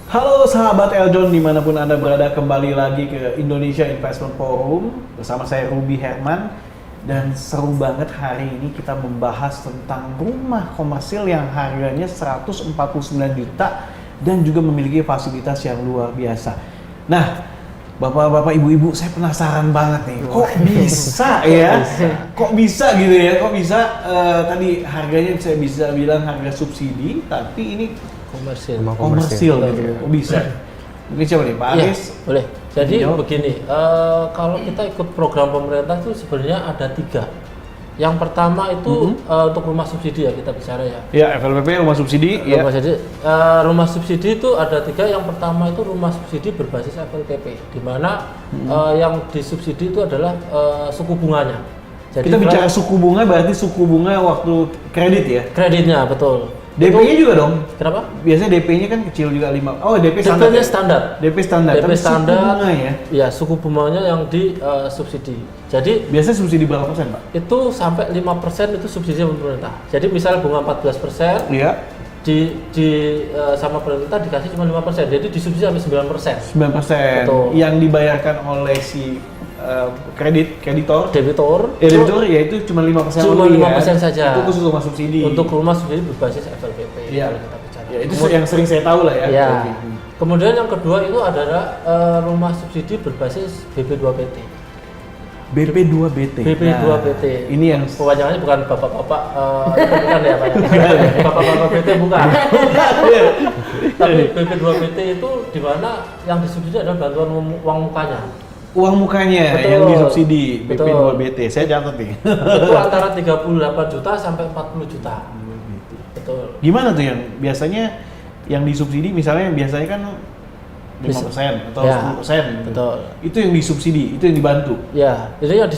Halo sahabat Eljon dimanapun Anda berada, kembali lagi ke Indonesia Investment Forum bersama saya Ruby Herman. Dan seru banget hari ini kita membahas tentang rumah komersil yang harganya 149 juta dan juga memiliki fasilitas yang luar biasa. Nah, bapak-bapak, ibu-ibu, saya penasaran banget nih, kok bisa ya? Kok bisa gitu ya? Kok bisa tadi harganya saya bisa bilang harga subsidi, tapi ini komersil gitu. Kok bisa? Mungkin siapa nih, Pak Aris? Ya, boleh. Jadi begini, kalau kita ikut program pemerintah itu sebenarnya ada 3. Yang pertama itu untuk rumah subsidi ya, kita bicara ya. Ya, FLPP rumah subsidi. Rumah subsidi itu ada 3. Yang pertama itu rumah subsidi berbasis FLPP, di mana yang disubsidi itu adalah suku bunganya. Jadi kita bicara suku bunga, berarti suku bunga waktu kredit ya? Kreditnya, betul. DP-nya juga dong? Kenapa? Biasanya DP-nya kan kecil juga 5. Oh, DP standar. DP standar. DP standar. Suku bunga ya? Ya, suku bunganya yang disubsidi. Jadi biasanya subsidi berapa persen, Pak? Itu sampai 5% itu subsidi pemerintah. Jadi misal bunga 14%, iya. Sama pemerintah dikasih cuma 5%. Jadi disubsidi sampai 9%. 9%. Betul. Yang dibayarkan oleh si debitur yaitu cuma 5%. Cuma 5% saja. Itu khusus rumah subsidi. Untuk rumah subsidi berbasis FLPP. Iya. Kalau kita bicara. Ya, itu yang sering saya tahu lah ya. Ya. Kemudian yang kedua itu adalah rumah subsidi berbasis BP2PT. BP2BT. BP2BT. Ini yang kepanjangannya bukan bapak-bapak bukan ya, Pak. Bapak-bapak BT bukan. Tapi BP2BT itu di mana yang disubsidi adalah bantuan uang mukanya. Uang mukanya. Betul. Yang disubsidi BP2BT. Saya catat nih. Itu antara 38 juta sampai 40 juta. Betul. Gimana tuh yang biasanya yang disubsidi, misalnya biasanya kan 5% atau 10%. Betul. Itu yang disubsidi, itu yang dibantu. Ya, jadi yang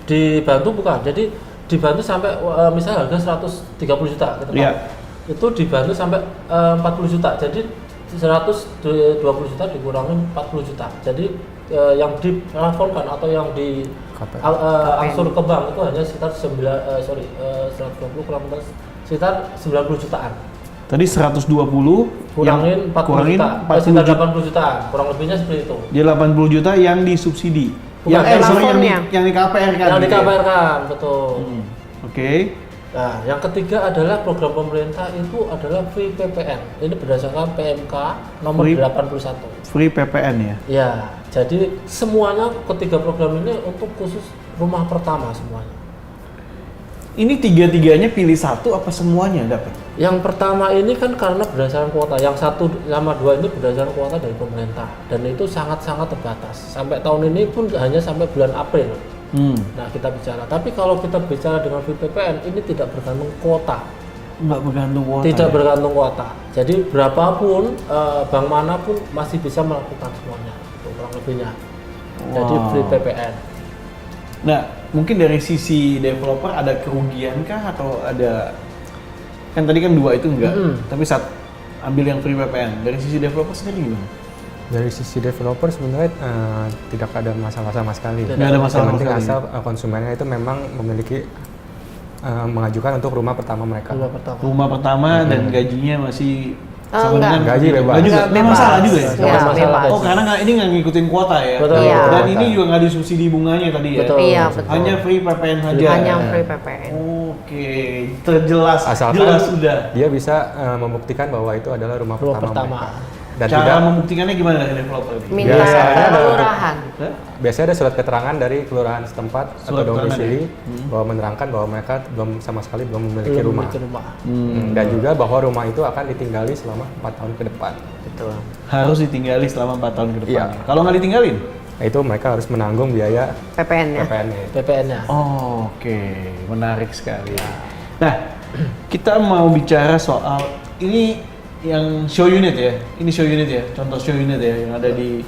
dibantu bukan. Jadi dibantu sampai misalnya harga 130 juta gitu, Pak. Ya. Itu dibantu sampai 40 juta. Jadi 120 juta dikurangi 40 juta. Jadi yang diplafonkan atau yang di angsur ke bank itu hanya sekitar 120 sekitar 90 jutaan. Tadi 120 kurangin 40 juta, sekitar 80 jutaan, kurang lebihnya seperti itu. Dia 80 juta yang disubsidi. Bukan, yang di KPR kan. Yang di KPR kan, betul. Oke. Nah, yang ketiga adalah program pemerintah itu adalah Free PPN. Ini berdasarkan PMK nomor 81. Free PPN ya? Ya, jadi semuanya ketiga program ini untuk khusus rumah pertama semuanya. Ini tiga-tiganya pilih satu apa semuanya dapat? Yang pertama ini kan karena berdasarkan kuota. Yang 1 sama 2 ini berdasarkan kuota dari pemerintah. Dan itu sangat-sangat terbatas. Sampai tahun ini pun hanya sampai bulan April. Nah, kita bicara. Tapi kalau kita bicara dengan VPPN, ini tidak bergantung kuota. Nggak bergantung kuota. Tidak bergantung kuota. Jadi berapapun bank manapun masih bisa melakukan semuanya. Itu kurang lebihnya. Jadi free PPN. Nah, mungkin dari sisi developer ada kerugian kah atau ada, kan tadi kan 2 itu enggak, tapi saat ambil yang free PPN, dari sisi developer sendiri gimana? Dari sisi developer sebenarnya tidak ada masalah sama sekali. Tidak ada masalah. Yang penting asal konsumennya itu memang memiliki mengajukan untuk rumah pertama mereka. Rumah pertama dan gajinya masih sama dengan gaji bebas. Nggak masalah juga ya? Bebas. Oh, karena ini nggak ngikutin kuota ya? Betul. Iya. Dan ini juga nggak disubsidi bunganya tadi ya? Betul. Iya, betul. Hanya free PPN saja? Hanya free PPN. Oke, terjelas. Asalkan jelas sudah. dia bisa membuktikan bahwa itu adalah rumah pertama. Dan cara membuktikannya gimana dari developer? Minta kelurahan. Biasanya ada surat keterangan dari kelurahan setempat atau domisili bahwa menerangkan bahwa mereka sama sekali belum memiliki rumah. Dan juga bahwa rumah itu akan ditinggali selama 4 tahun ke depan. Betul. Harus ditinggali selama 4 tahun ke depan. Iya. Kalau nggak ditinggalin? Nah, itu mereka harus menanggung biaya PPN-nya. PPN-nya. Oh, oke, menarik sekali. Nah, kita mau bicara soal ini yang show unit ya. Ini show unit ya, contoh show unit ya yang ada di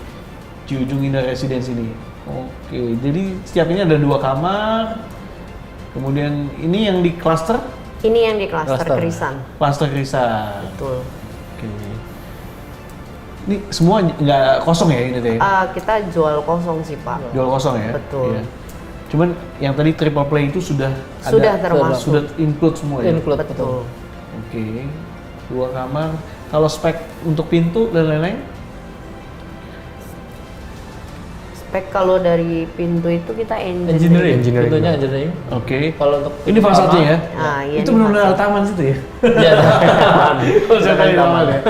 Ciujung Indah Residence ini. Oke, jadi setiap ini ada 2 kamar. Kemudian ini yang di cluster? Ini yang di klaster Krisan. Cluster Krisan. Betul. Oke. Ini semua nggak kosong ya ini teh? Kita jual kosong sih, Pak. Jual kosong ya? Betul. Iya. Cuman yang tadi triple play itu sudah Sudah termasuk. Sudah include semua ya? Include, betul. Oke. 2 kamar. Kalau spek untuk pintu dan lain-lain? Spek kalau dari pintu itu kita Engineering. Engineering. Pintunya engineering. Oke. Kalau untuk Ini fasadnya ya? Ah, iya, Itu ini benar-benar fasad. taman situ ya? Iya. Kalau saya kali Taman. taman ya.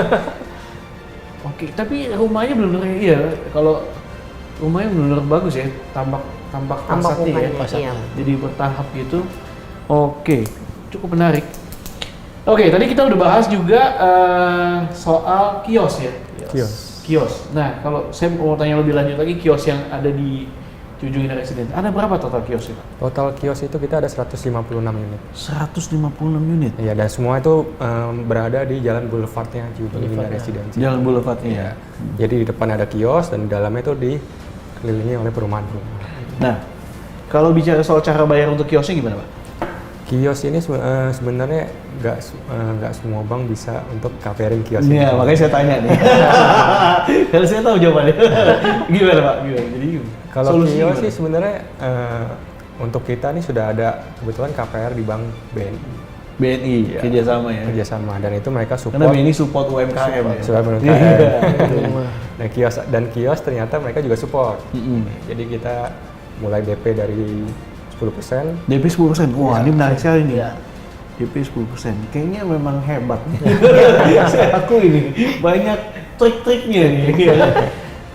Oke, tapi rumahnya benar-benar iya. Kalau rumahnya benar-benar bagus ya, tampak Tambah fasadnya ya. mukanya, iya. Jadi bertahap gitu. Oke, cukup menarik. Oke, tadi kita udah bahas juga soal kios ya. Kios. Nah, kalau saya mau tanya lebih lanjut lagi, kios yang ada di Cuju Indah Residence, ada berapa total kios itu? Total kios itu kita ada 156 unit. 156 unit. Iya, dan semua itu berada di jalan boulevardnya Cuju Indah Residence. Jalan boulevardnya ya. Iya. Jadi di depan ada kios dan di dalamnya itu dikelilingi oleh perumahan rumah. Nah, kalau bicara soal cara bayar untuk kiosnya gimana, Pak? Kios ini sebenarnya nggak semua bank bisa untuk covering kios ini. Iya, makanya saya tanya nih. Karena saya tahu jawabannya. Gimana, Pak? Gimana? Jadi Kalau solusinya kios gimana? sih sebenarnya untuk kita nih sudah ada kebetulan KPR di Bank BNI BNI Iya. kerjasama ya. kerjasama dan itu mereka Karena support BNI support UMKM ya. sudah Iya. dan kios ternyata mereka juga support. Mm-mm. Jadi kita mulai DP dari 10%. DP 10%. Wah, ini menarik sekali nih. Iya. DP 10%. Kayaknya memang hebat. Saya aku ini banyak trik-triknya nih.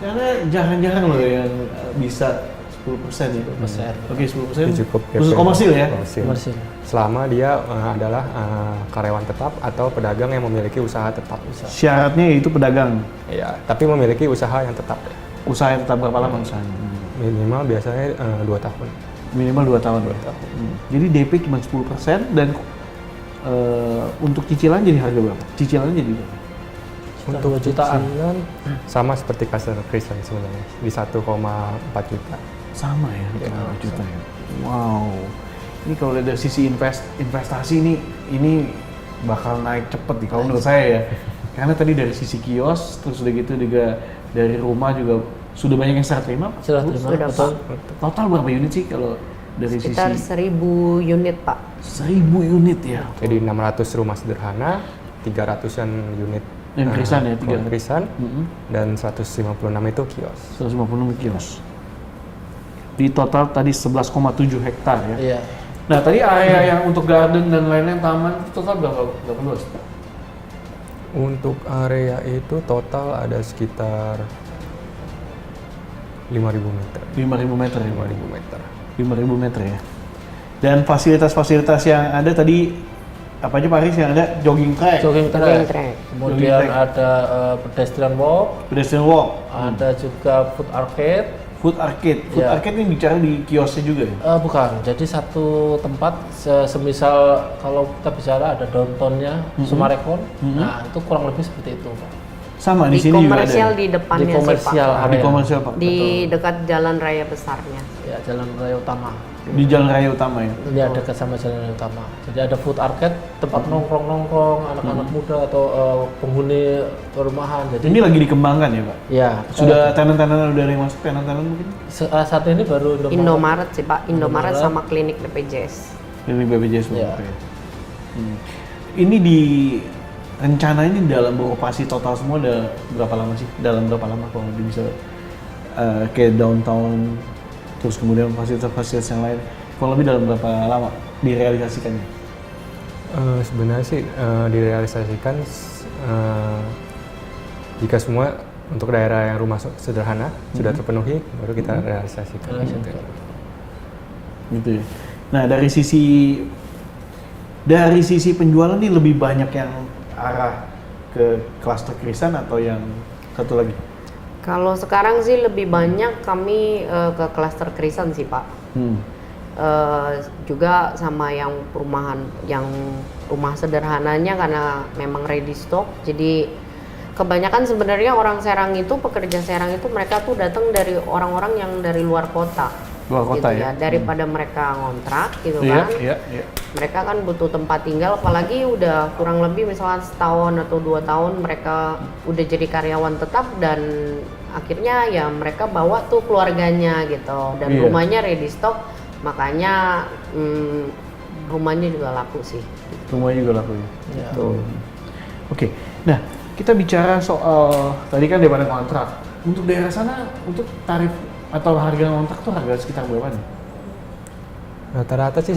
Karena jarang-jarang loh yang bisa 10% itu. 10%. Oke, 10%. Itu cukup Khusus DP. komersil ya? Komersil. Selama dia adalah karyawan tetap atau pedagang yang memiliki usaha tetap. Syaratnya yaitu pedagang. Ya, tapi memiliki usaha yang tetap. Usaha yang tetap berapa lama usahanya? Minimal biasanya 2 tahun. Minimal 2 tahun. Jadi DP cuma 10% dan untuk cicilan jadi harga berapa? Cicilannya jadi berapa? Untuk 2 jutaan. cicilan sama seperti customer Kristen sebenarnya di 1,4 juta. Sama ya, 1 juta ya. Wow. Ini kalau lihat dari sisi investasi ini bakal naik cepet nih kalau menurut saya ya. Karena tadi dari sisi kios, terus udah gitu juga dari rumah juga sudah banyak yang serah terima. Pak? Sudah terima, Sudah, betul. Total berapa unit sih kalau dari Sekitar sisi 1000 unit, Pak. 1000 unit ya? Jadi 600 rumah sederhana, 300-an unit Yang krisan ya, tiga 300. krisan, Mm-mm. dan 156 itu kios. 156 kios. Di total tadi 11,7 hektar ya. Iya. Nah tadi area yang untuk garden dan lain-lain taman itu total berapa luas? Untuk area itu total ada sekitar 5.000 meter. 5.000 meter ya? 5.000 meter. 5.000 meter ya. Dan fasilitas-fasilitas yang ada tadi apa aja Pak Aris yang ada? Jogging track, Jogging Jogging track. track. Kemudian Jogging track. ada pedestrian walk, pedestrian walk, ada juga food arcade. food arcade. Food Ya. arcade ini bicara di kiosnya juga ya? Bukan, jadi satu tempat semisal kalau kita bicara ada downtownnya Sumarekon, nah itu kurang lebih seperti itu, Pak. Sama di Di sini juga ada. komersial ya? di depannya Di sih, komersial Pak. Di area. komersial Pak. Di dekat jalan raya besarnya. Ya, jalan raya utama. Di jalan raya utama ya. Ini ada dekat sama jalan raya utama. Jadi ada food arcade, tempat nongkrong-nongkrong anak-anak muda atau penghuni perumahan. Jadi Ini lagi dikembangkan ya Pak? ya Sudah tenan-tenan udah ada yang masuk tenan-tenan mungkin? saat ini baru Indomaret sih, Pak. Indomaret Indomaret. sama klinik BPJS. Ini BPJS Ya. Oke. Ini di rencana ini dalam beroperasi total semua udah berapa lama sih? Dalam berapa lama kalau bisa kayak downtown terus kemudian fasilitas-fasilitas yang lain kurang lebih dalam berapa lama direalisasikannya? Sebenarnya sih direalisasikan jika semua untuk daerah yang rumah sederhana sudah terpenuhi baru kita realisasikan. Gitu ya. Nah dari sisi penjualan nih lebih banyak yang arah ke klaster krisan atau yang satu lagi? Kalau sekarang sih lebih banyak kami ke klaster krisan sih, Pak. Juga sama yang perumahan, yang rumah sederhananya karena memang ready stock. Jadi kebanyakan sebenarnya orang Serang itu, pekerja Serang itu mereka tuh datang dari orang-orang yang dari luar kota. Luar kota gitu ya? Daripada mereka ngontrak gitu Iya, kan. iya. Mereka kan butuh tempat tinggal, apalagi udah kurang lebih misalnya setahun atau 2 tahun mereka udah jadi karyawan tetap dan akhirnya ya mereka bawa tuh keluarganya gitu dan Iya. rumahnya ready stock, makanya rumahnya juga laku sih. Rumahnya juga laku ya? Ya. Tuh. Oke, nah kita bicara soal tadi kan daripada kontrak. Untuk daerah sana, untuk tarif atau harga kontrak tuh harga sekitar berapa nih? Rata-rata sih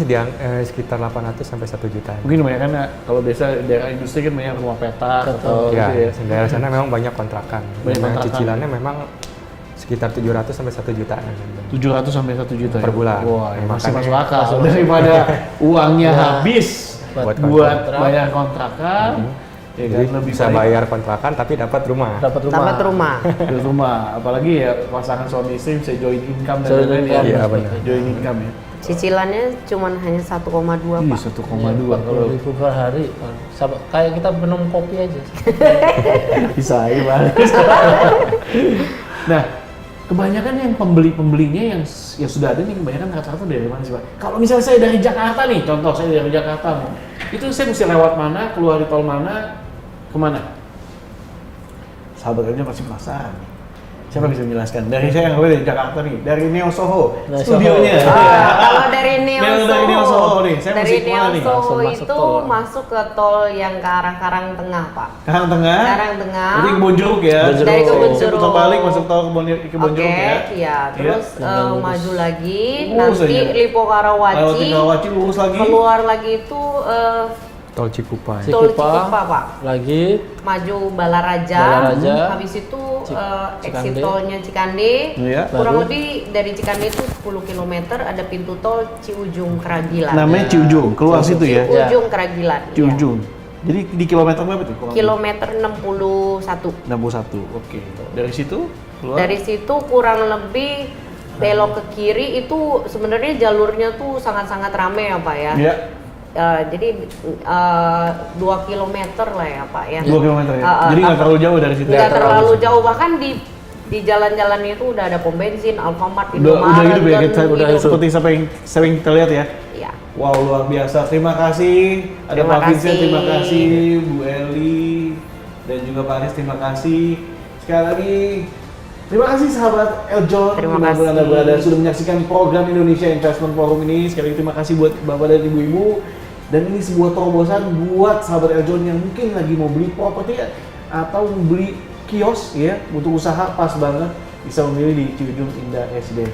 sekitar 800 sampai 1 juta. Mungkin banyak kan kalau biasa daerah industri kan banyak rumah petak atau Ya, gitu ya. daerah sana memang banyak kontrakan. Banyak Memang kontrakan. cicilannya memang sekitar 700 sampai 1 jutaan. 700 sampai 1 juta Per ya? bulan. Wah, ya masih Makanya- masuk akal daripada uangnya habis Buat buat kontrak. bayar kontrakan. Ya kan, Jadi lebih bisa baik bayar kontrakan tapi dapat rumah. Dapat rumah. Dapat rumah. di rumah. Apalagi ya pasangan suami istri bisa join income dan Join lain-lain income. ya. Iya, benar. Join income ya. Cicilannya cuma hanya 1,2 Ih, Pak. 1,2 kalau 40.000 per hari. Sama, kayak kita minum kopi aja. bisa ya bagus. Nah, kebanyakan yang pembelinya yang sudah ada nih kebanyakan rata-rata dari mana sih Pak? Kalau misalnya saya dari Jakarta nih, contoh saya dari Jakarta nih, itu saya mesti lewat mana, keluar di tol mana, kemana? Sahabat kerja masih penasaran nih. Siapa bisa menjelaskan? Dari saya yang dari Jakarta nih, dari Neo Soho, Neo studionya. Kalau dari Neo Dari Neo Soho nih, saya dari mesti kemana Neo nih? Soho Langsung masuk itu tol. masuk ke tol yang ke arah Karangtengah, Pak. Karangtengah. Karangtengah. Berarti Kebon Jeruk ya. Kebon Jeruk. Dari Kebon Saya Jeruk. putar balik masuk tol Kebon Oke, Jeruk ya. iya. Terus Yang lurus. maju lagi, Lurus nanti aja. Lipo Lewat Karawaci, Karawaci lurus lagi. keluar lagi itu Tol Cikupa. Tol Cikupa. Cikupa, Pak. Lagi Maju Balaraja, Balaraja. Habis itu Cikande. exit tolnya Cikande. Iya. Kurang Baru. lebih dari Cikande itu 10 km ada pintu tol Ciujung Keragilan. Namanya Ciujung, keluar situ ya. Ciujung Keragilan. iya. Ciujung. Jadi di kilometer berapa tuh? Kurang lebih? Kilometer 61. 61. Oke. Dari situ keluar. Dari situ kurang lebih belok ke kiri itu sebenarnya jalurnya tuh sangat-sangat ramai ya Pak ya. Iya. Jadi 2 kilometer lah ya Pak ya. 2 kilometer ya. Ah, Jadi nggak terlalu jauh dari situ. Nggak ya? terlalu jauh, bahkan di jalan-jalan itu udah ada pom bensin, Alfamart, Udah hidup ya, kita udah hidup. seperti sering kita lihat ya. Iya. Wow, luar biasa. Terima kasih. Ada Terima Pak Vincent, kasih. terima kasih. Bu Eli dan juga Pak Aris, terima kasih. Sekali lagi, terima kasih sahabat Eljon. Terima dimanapun kasih. Anda berada sudah menyaksikan program Indonesia Investment Forum ini. Sekali lagi terima kasih buat Bapak dan Ibu-Ibu. Dan ini sebuah terobosan buat sahabat Eljon yang mungkin lagi mau beli properti atau beli kios ya, untuk usaha pas banget bisa memilih di Ciujung Indah SD.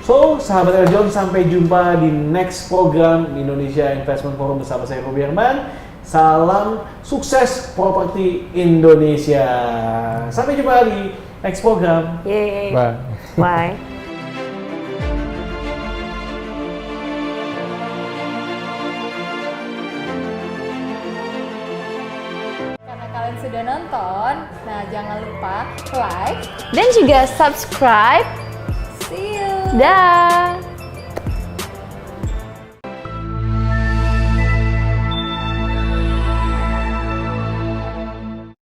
So, sahabat Eljon, sampai jumpa di next program Indonesia Investment Forum bersama saya Ruby Herman. Salam sukses properti Indonesia. Sampai jumpa di next program. Yeay. Bye. Bye. Karena kalian sudah nonton, nah jangan lupa like dan juga subscribe. See you. Dah.